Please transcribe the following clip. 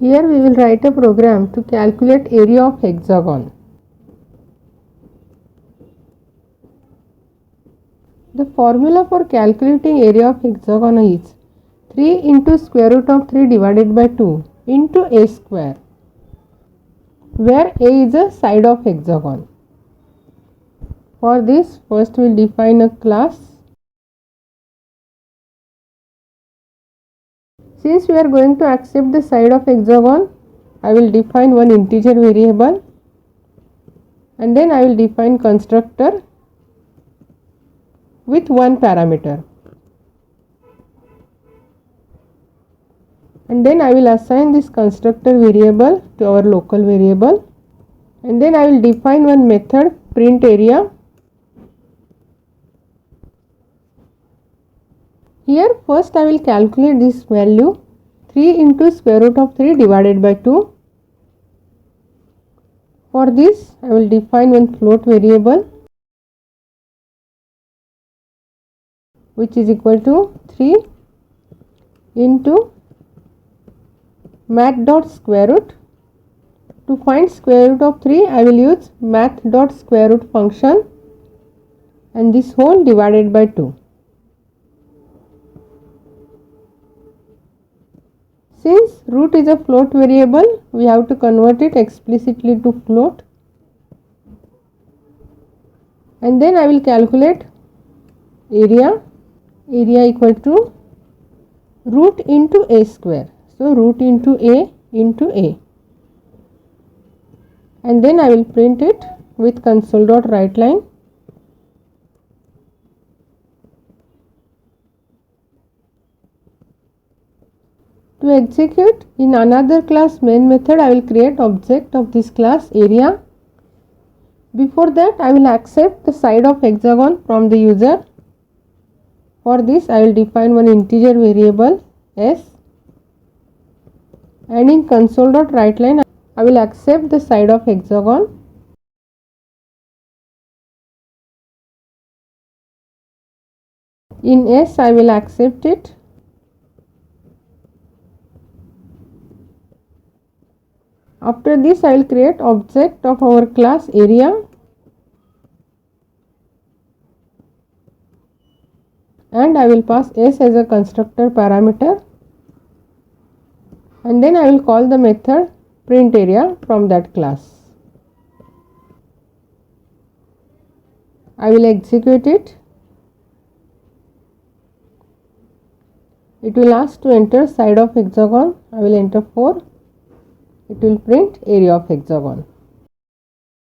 Here we will write a program to calculate area of hexagon. The formula for calculating area of hexagon is 3 into square root of 3 divided by 2 into a square, where a is the side of hexagon. For this, first we will define a class. Since we are going to accept the side of hexagon, I will define one integer variable and then I will define constructor with one parameter, and then I will assign this constructor variable to our local variable, and then I will define one method print area. Here first I will calculate this value 3 into square root of 3 divided by 2. For this I will define one float variable which is equal to 3 into math dot square root. To find square root of 3 I will use math dot square root function and this whole divided by 2. Since root is a float variable, we have to convert it explicitly to float, and then I will calculate area equal to root into a square. So root into a, and then I will print it with console.writeLine. To execute in another class main method, I will create object of this class area. Before that I will accept the side of hexagon from the user. For this I will define one integer variable s, and in console.writeLine I will accept the side of hexagon. In s I will accept it. After this I will create object of our class area and I will pass s as a constructor parameter, and then I will call the method print area from that class. I will execute it. It will ask to enter side of hexagon. I will enter 4. It will print area of hexagon.